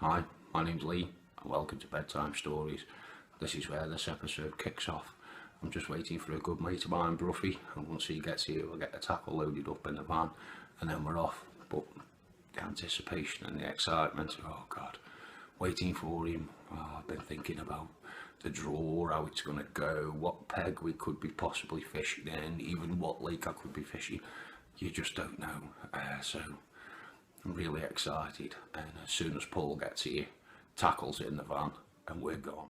Hi, my name's Lee and welcome to Bedtime Stories. This is where this episode kicks off. I'm just waiting for a good mate of mine, Bruffy, and once he gets here we'll get the tackle loaded up in the van and then we're off. But the anticipation and the excitement, oh god, waiting for him. I've been thinking about the draw, how it's going to go, what peg we could be possibly fishing in, even what lake I could be fishing. You just don't know. So I'm really excited, and as soon as Paul gets here, tackles in the van and we're gone.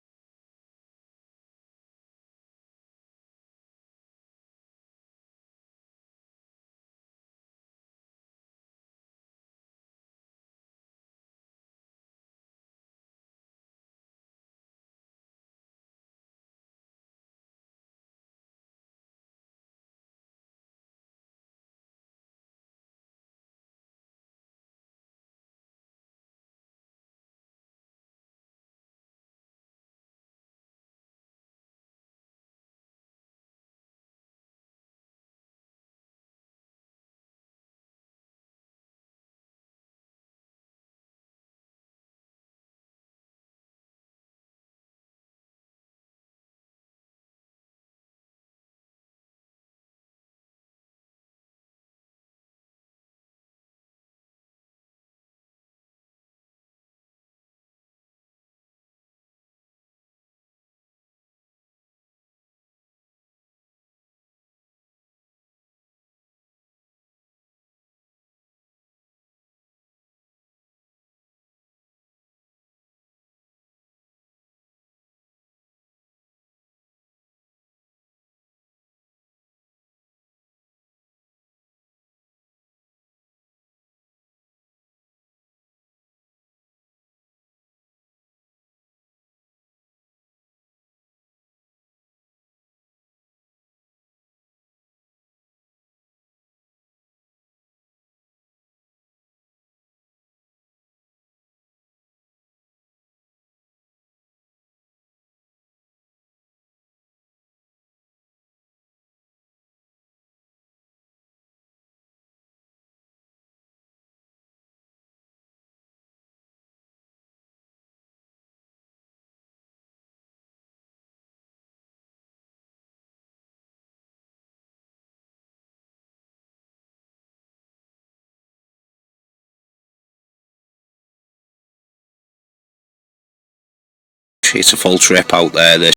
It's a full trip out there, this.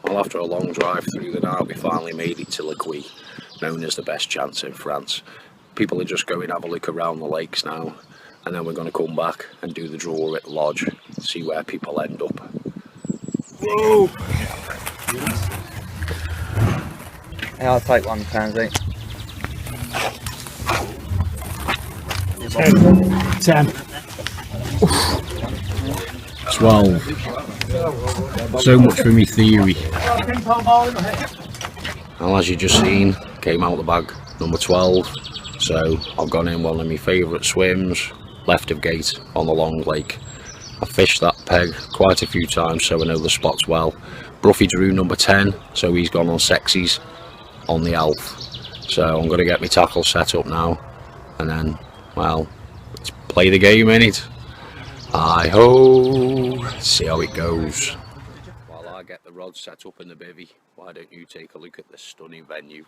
Well, after a long drive through the night, we finally made it to Le Quay, known as the best chance in France. People are just going to have a look around the lakes now, and then we're going to come back and do the draw at Lodge, see where people end up. Whoa! Yeah, I'll take one, Pansy. 10. 12. So much for me theory. Well, as you just seen, came out the bag number 12, so I've gone in one of my favourite swims, left of gate on the long lake. I've fished that peg quite a few times, so I know the spots well. Bruffy drew number 10, so he's gone on sexies on the Alf. So I'm going to get my tackle set up now, and then, well, let's play the game, innit? Hi-ho! See how it goes. While I get the rod set up in the bivvy, why don't you take a look at this stunning venue?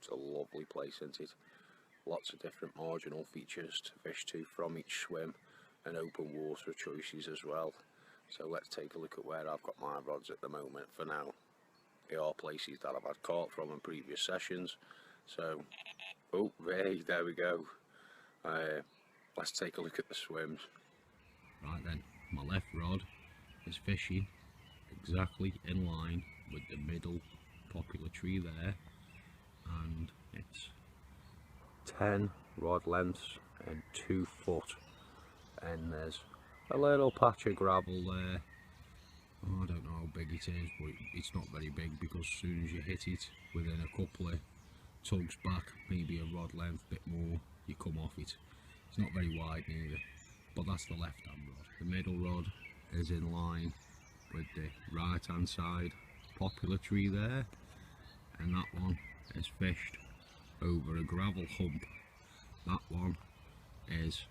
It's a lovely place, isn't it? Lots of different marginal features to fish to from each swim, and open water choices as well. So let's take a look at where I've got my rods at the moment for now. They are places that I've had caught from in previous sessions. So, oh, there we go. Let's take a look at the swims. Right then, my left rod is fishing exactly in line with the middle poplar tree there, and it's 10 rod lengths and 2 foot, and there's a little patch of gravel there. Oh, I don't know how big it is, but it's not very big, because as soon as you hit it within a couple of tugs back, maybe a rod length, bit more, you come off it. It's not very wide neither, but that's the left hand rod. The middle rod is in line with the right hand side poplar tree there, and that one is fished over a gravel hump. That one is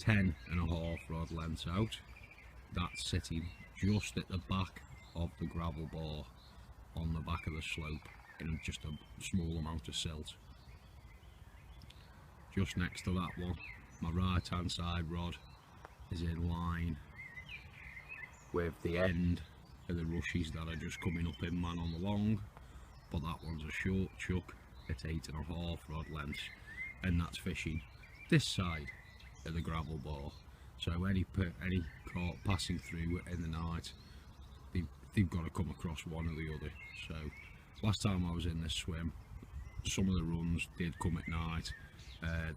10.5 rod lengths out. That's sitting just at the back of the gravel bar on the back of the slope in just a small amount of silt. Just next to that one, my right hand side rod is in line with the end of the rushes that are just coming up in man on the long, but that one's a short chuck at 8.5 rod lengths, and that's fishing this side of the gravel bar. So any carp passing through in the night, they've got to come across one or the other. So last time I was in this swim, some of the runs did come at night.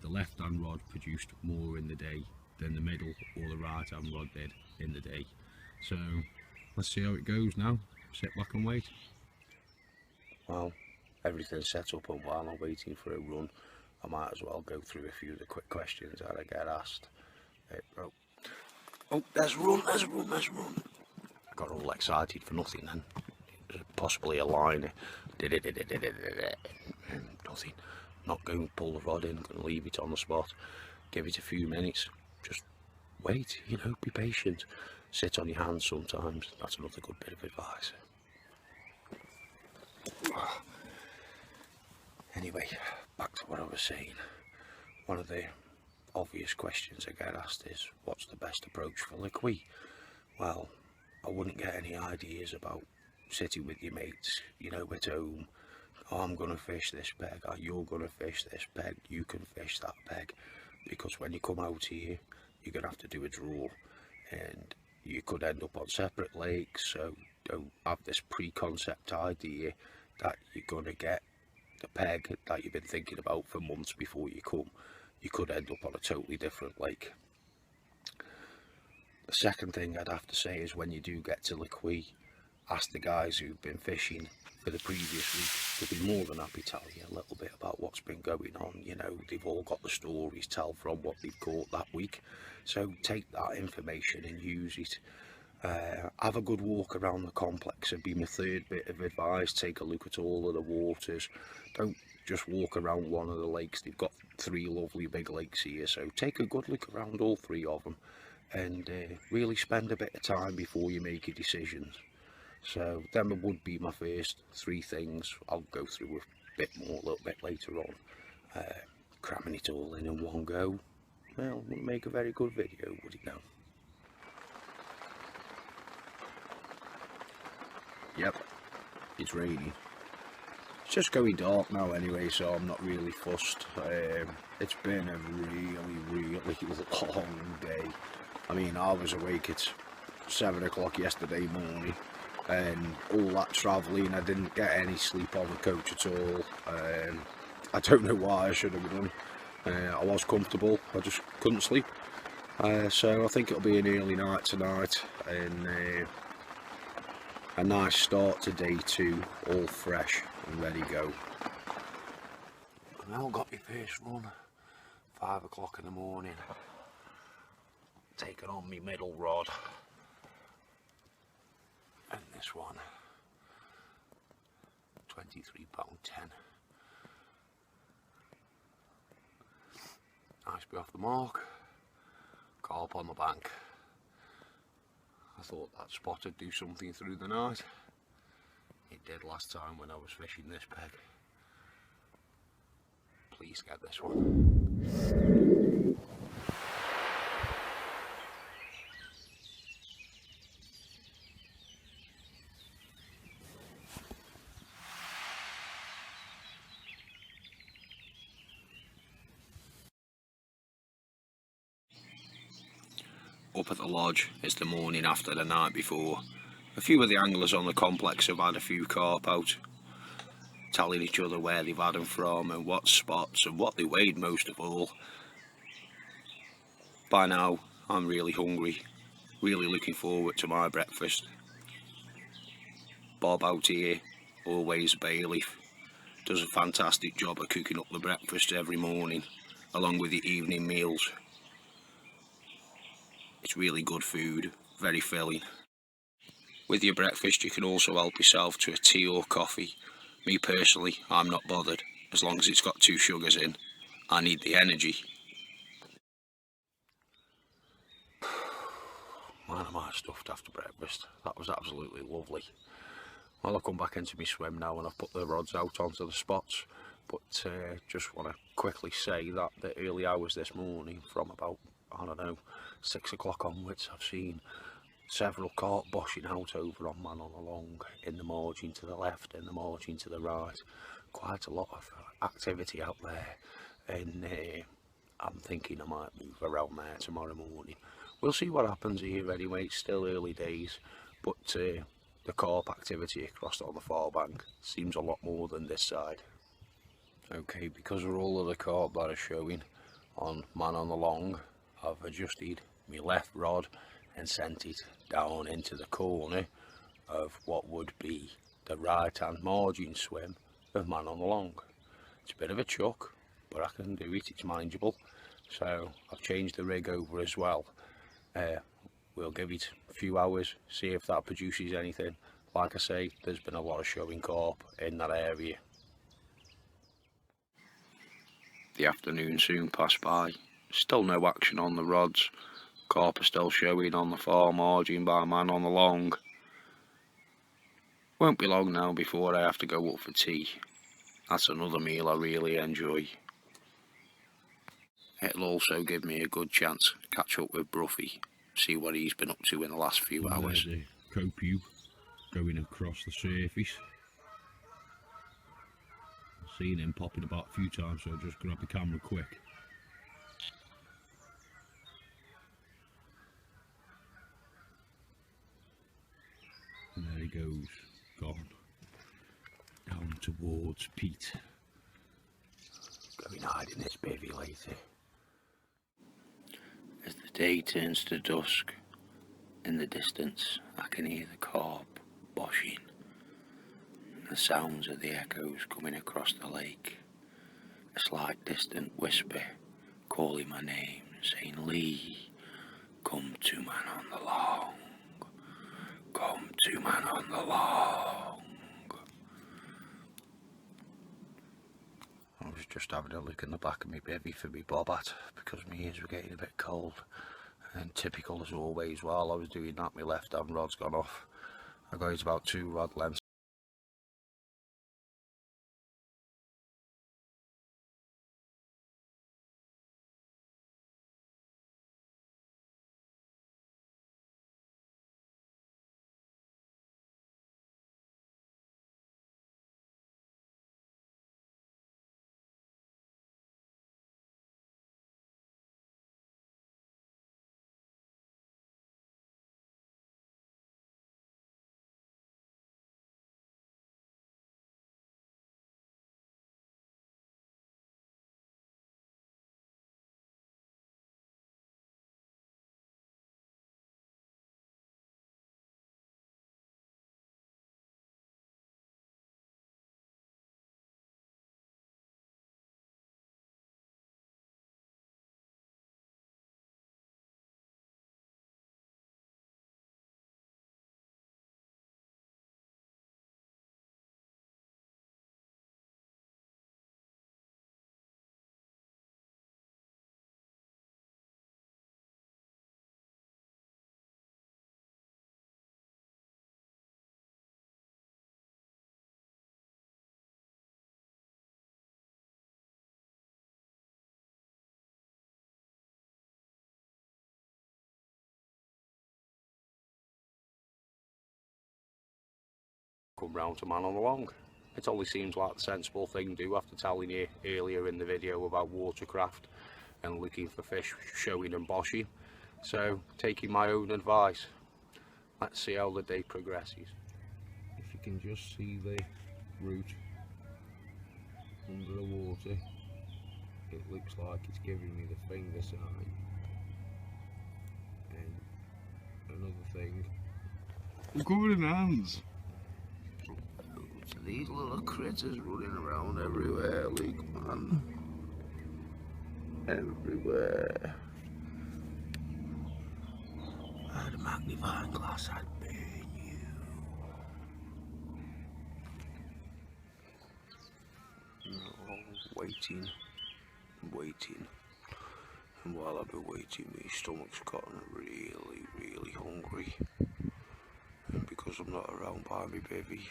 The left hand rod produced more in the day than the middle or the right hand rod did in the day. So let's see how it goes now. Sit back and wait. Well, everything's set up, and while I'm waiting for a run, I might as well go through a few of the quick questions that I get asked. Oh, there's a run. I got all excited for nothing then. Possibly a line. Nothing. Not going to pull the rod in, going to leave it on the spot. Give it a few minutes. Just wait, you know, be patient. Sit on your hands sometimes. That's another good bit of advice. Anyway, back to what I was saying. One of the obvious questions I get asked is, what's the best approach for liquid? Well, I wouldn't get any ideas about sitting with your mates, you know, at home. Oh, I'm going to fish this peg, oh, you're going to fish this peg, you can fish that peg. Because when you come out here, you're going to have to do a draw. And you could end up on separate lakes, so don't have this pre-concept idea that you're going to get the peg that you've been thinking about for months before you come. You could end up on a totally different lake. The second thing I'd have to say is, when you do get to Liquid, ask the guys who've been fishing for the previous week. They'll be more than happy to tell you a little bit about what's been going on. You know, they've all got the stories to tell from what they've caught that week. So take that information and use it. Have a good walk around the complex would be my third bit of advice. Take a look at all of the waters. Don't just walk around one of the lakes. They've got 3 lovely big lakes here, so take a good look around all 3 of them, and really spend a bit of time before you make your decisions. So them would be my first 3 things. I'll go through a bit more a little bit later on. Cramming it all in one go, well, wouldn't make a very good video, would it now? Yep, it's raining. It's just going dark now anyway, so I'm not really fussed. It's been a really long day. I mean, I was awake at 7 o'clock yesterday morning, and all that travelling, I didn't get any sleep on the coach at all. I don't know why. I should have done. I was comfortable, I just couldn't sleep. So I think it'll be an early night tonight, and a nice start to day 2, all fresh and ready to go. I've now got my first run, 5 o'clock in the morning. Taking on my middle rod, and this one, 23£10. Nice be off the mark, carp on the bank. I thought that spot would do something through the night. It did last time when I was fishing this peg. Please get this one. Up at the lodge, it's the morning after the night before. A few of the anglers on the complex have had a few carp out, telling each other where they've had them from and what spots and what they weighed most of all. By now, I'm really hungry, really looking forward to my breakfast. Bob out here, always Bayleaf, does a fantastic job of cooking up the breakfast every morning, along with the evening meals. It's really good food, very filling. With your breakfast you can also help yourself to a tea or coffee. Me personally, I'm not bothered, as long as it's got 2 sugars in. I need the energy. Man, am I stuffed after breakfast. That was absolutely lovely. Well, I'll come back into my swim now and I've put the rods out onto the spots. But just want to quickly say that the early hours this morning, from about, I don't know, 6 o'clock onwards, I've seen several carp boshing out over on Man on the Long, in the margin to the left and the margin to the right. Quite a lot of activity out there, and I'm thinking I might move around there tomorrow morning. We'll see what happens here anyway. It's still early days, but the carp activity across on the far bank seems a lot more than this side. Okay, because of all of the carp that are showing on Man on the Long, I've adjusted my left rod and sent it down into the corner of what would be the right hand margin swim of Man on the Long. It's a bit of a chuck, but I can do it, it's manageable. So I've changed the rig over as well. We'll give it a few hours, see if that produces anything. Like I say, there's been a lot of showing carp in that area. The afternoon soon passed by. Still no action on the rods. Carp are still showing on the far margin by man on the long. Won't be long now before I have to go up for tea. That's another meal I really enjoy. It'll also give me a good chance to catch up with Bruffy, see what he's been up to in the last few hours. There's a copue going across the surface. I've seen him popping about a few times, so I'll just grab the camera quick. And there he goes, gone down towards Pete. Going hiding this baby later. As the day turns to dusk, in the distance I can hear the carp boshing. The sounds of the echoes coming across the lake. A slight distant whisper calling my name, saying, "Lee, come to man on the long. Come to man on the long." I was just having a look in the back of my bivvy for me bobbat because my ears were getting a bit cold. And typical as always, while I was doing that, my left hand rod's gone off. I got it about 2 rod lengths. Come round to man on the long. It only seems like the sensible thing to do after telling you earlier in the video about watercraft and looking for fish showing and boshing. So, taking my own advice, let's see how the day progresses. If you can just see the root under the water, it looks like it's giving me the finger sign. And another thing, I'm covered in hands. These little critters running around everywhere, Luke, man. Everywhere. If I had a magnifying glass, I'd burn you. No, waiting, waiting. And while I've been waiting, my stomach's gotten really, really hungry. And because I'm not around by me baby,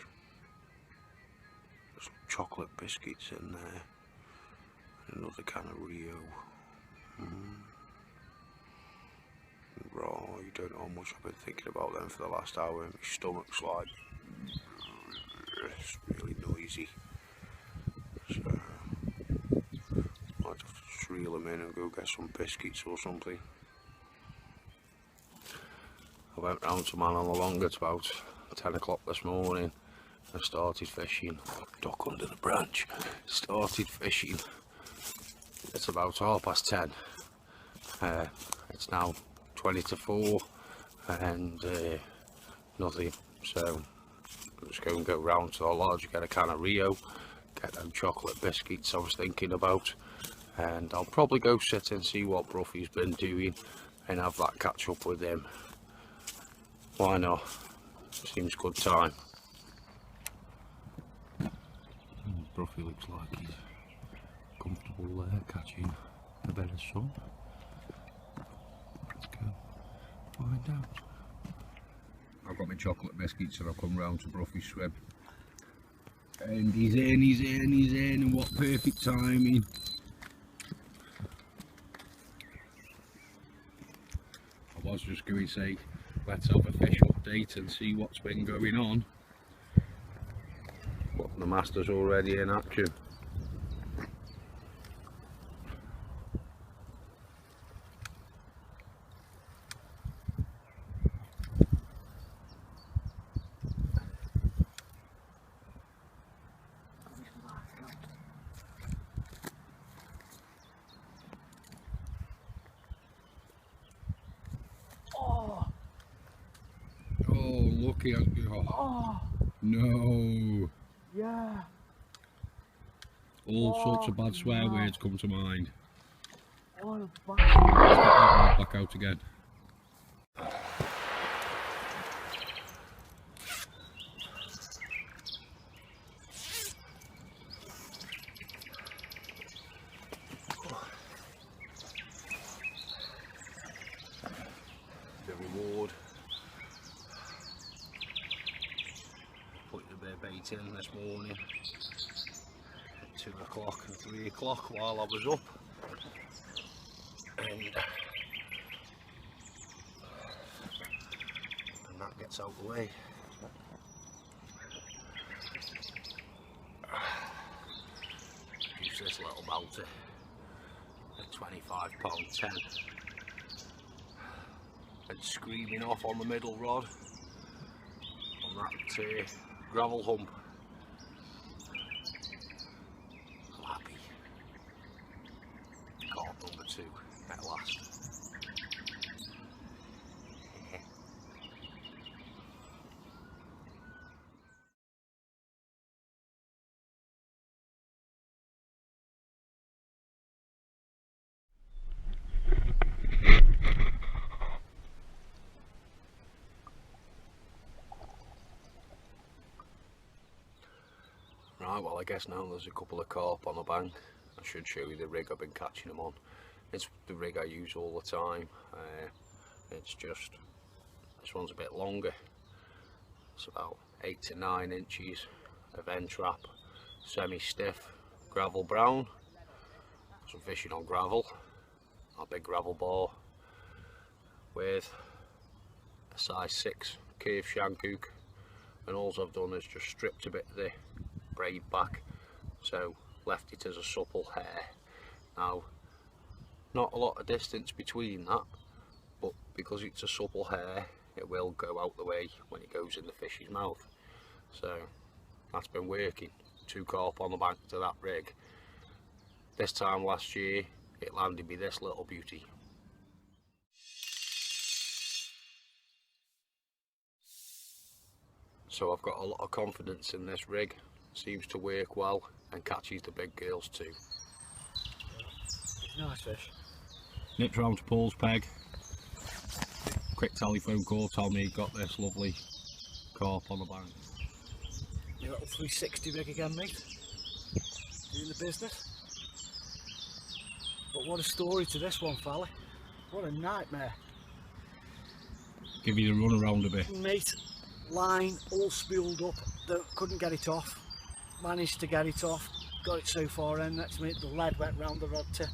some chocolate biscuits in there, and another can of Rio. Right, you don't know how much I've been thinking about them for the last hour, and my stomach's like, it's really noisy. So, might have to just reel them in and go get some biscuits or something. I went round to man on the long at about 10 o'clock this morning. I started fishing, duck under the branch, started fishing. It's about 10:30. It's now 20 to 4 and nothing. So I'm just going to go round to the lodge, get a can of Rio, get them chocolate biscuits I was thinking about, and I'll probably go sit and see what Bruffy's been doing and have that catch up with him. Why not? Seems good time. Bruffy looks like he's comfortable there, catching a bit of sun. Let's go. of chocolate biscuits and I've come round to Bruffy's swim. And he's in, and what perfect timing. I was just going to say, let's have a fish update and see what's been going on. But the master's already in action. Oh, lucky. Oh, no. Yeah. All sorts of bad swear words come to mind. What a Let's get that rod back out again. The reward. Put the bait in this morning at 2 o'clock and 3 o'clock while I was up. And that gets out the way. Use this little bounty at £25.10 and screaming off on the middle rod on that gravel hump. I'm happy. Carp number 2 at last. Right, well I guess now there's a couple of carp on the bank. I should show you the rig I've been catching them on. It's the rig I use all the time. It's just, this one's a bit longer. It's about 8 to 9 inches of end trap, semi-stiff gravel brown. So I'm fishing on gravel, a big gravel bar with a size 6 curved shank hook, and all I've done is just stripped a bit of the braid back, so left it as a supple hair. Now, not a lot of distance between that, but because it's a supple hair, it will go out the way when it goes in the fish's mouth. So that's been working. 2 carp on the bank to that rig. This time last year, it landed me this little beauty. So I've got a lot of confidence in this rig. Seems to work well and catches the big girls too. Nice fish. Nipped round to Paul's Peg. Quick telephone call, told me he got this lovely carp on the bank. Your little 360 rig again, mate. Doing the business. But what a story to this one, fella. What a nightmare. Give you the run around a bit. Mate, line all spooled up, couldn't get it off. Managed to get it off, got it so far in, next minute the lead went round the rod tip.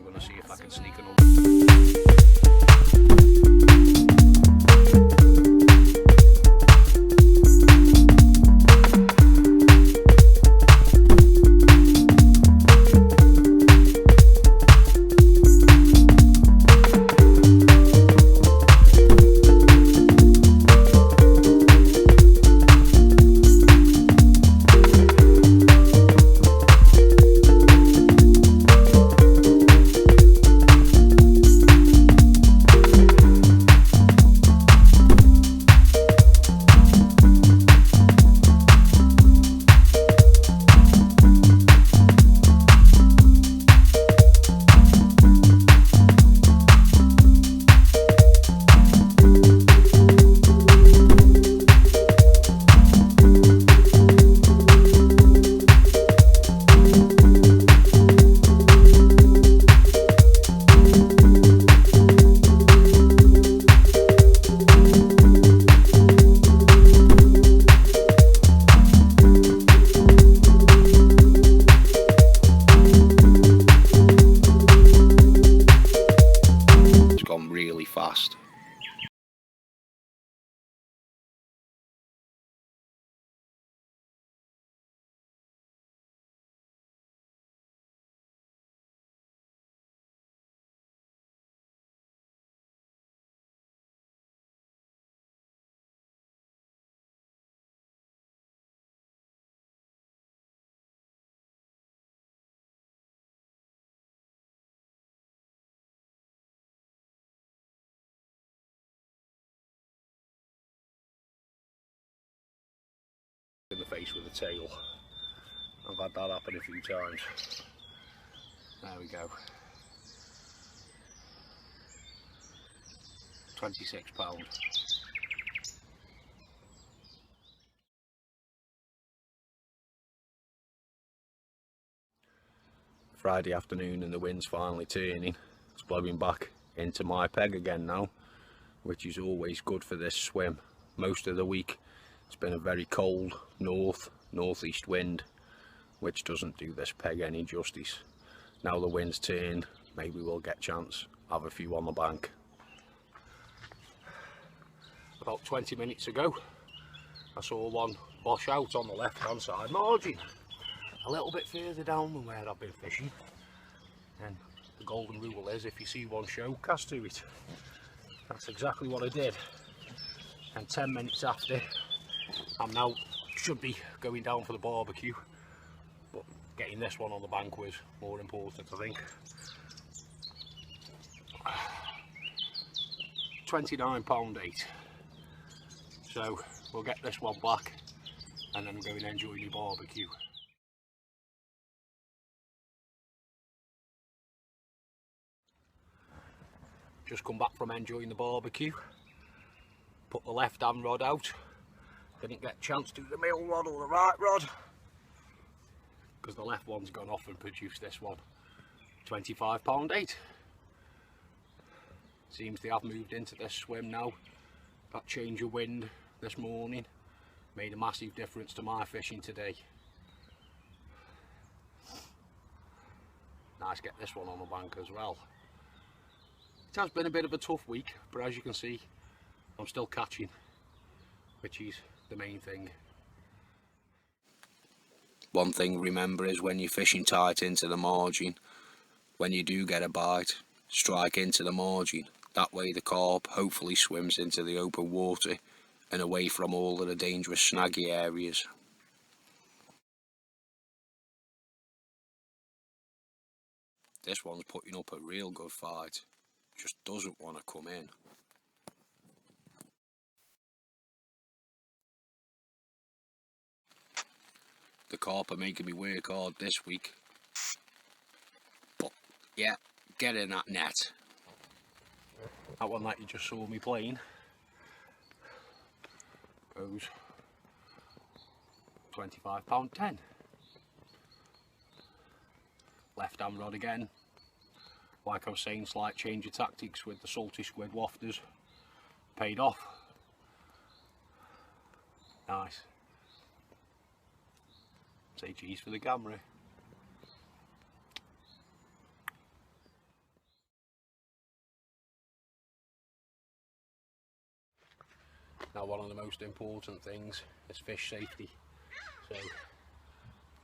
going to see if I can sneak another. Really fast. In the face with the tail. I've had that happen a few times. There we go. £26. Friday afternoon and the wind's finally turning. It's blowing back into my peg again now, which is always good for this swim. Most of the week it's been a very cold northeast wind, which doesn't do this peg any justice. Now the wind's turned, maybe we'll get a chance, have a few on the bank. About 20 minutes ago I saw one wash out on the left hand side margin, a little bit further down than where I've been fishing. And the golden rule is, if you see one show, cast to it. That's exactly what I did. And 10 minutes after, I'm now should be going down for the barbecue, but getting this one on the bank was more important, I think. £29.8. So we'll get this one back and then go and enjoy the barbecue. Just come back from enjoying the barbecue, put the left hand rod out, didn't get a chance to do the middle rod or the right rod because the left one's gone off and produced this one. £25.8. Seems they have moved into this swim now. That change of wind this morning made a massive difference to my fishing today. Nice to get this one on the bank as well. It has been a bit of a tough week, but as you can see, I'm still catching, which is the main thing. One thing remember is when you're fishing tight into the margin, when you do get a bite, strike into the margin. That way the carp hopefully swims into the open water and away from all of the dangerous snaggy areas. This one's putting up a real good fight, just doesn't want to come in. The carp are making me work hard this week, but yeah, get in that net. That one that you just saw me playing goes £25.10. Left hand rod again. Like I was saying, slight change of tactics with the salty squid wafters. Paid off. Nice. Say cheese for the camera. Now, one of the most important things is fish safety. So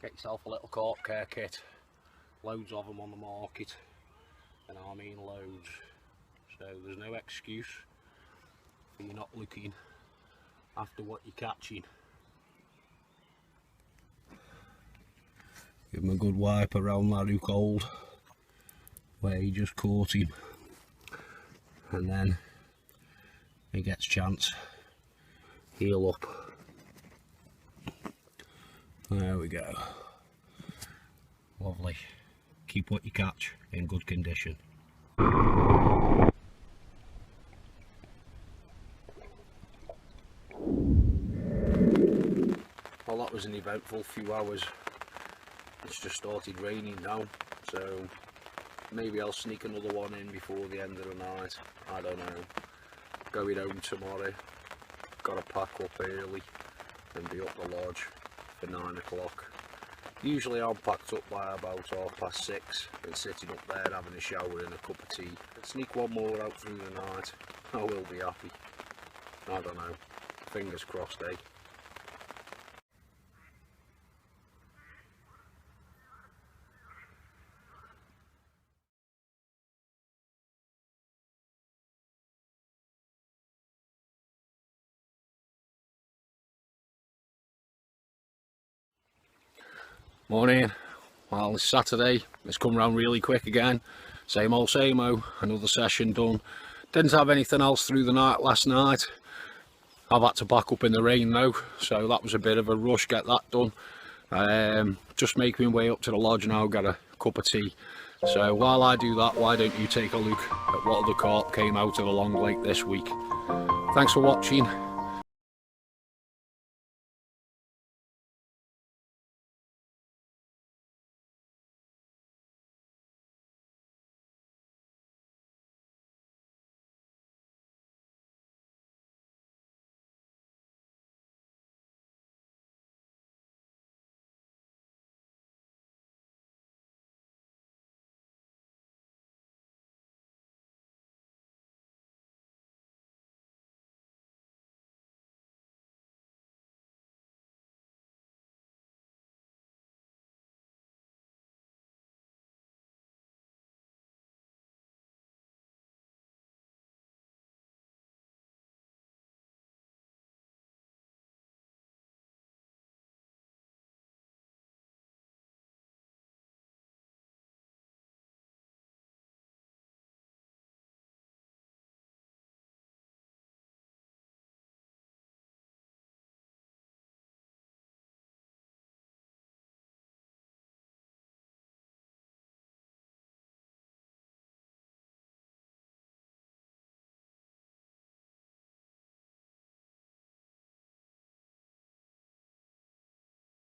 get yourself a little carp care kit, loads of them on the market, and I mean loads. So there's no excuse for you not looking after what you're catching. Give him a good wipe around that hook hold where you just caught him, and then he gets a chance. Heel up. There we go. Lovely. Keep what you catch in good condition. Well, that was an eventful few hours. It's just started raining now, so maybe I'll sneak another one in before the end of the night. I don't know. Going home tomorrow. Got to pack up early and be up the lodge for 9 o'clock. Usually I'm packed up by about 6:30 and sitting up there having a shower and a cup of tea. Sneak one more out through the night, I will be happy. I don't know. Fingers crossed, eh? Morning. Well, it's Saturday. It's come round really quick again. Same old another session done. Didn't have anything else through the night last night. I've had to back up in the rain though, so that was a bit of a rush, get that done. Just making my way up to the lodge now, get a cup of tea. So while I do that, why don't you take a look at what other carp came out of the Long Lake this week. Thanks for watching.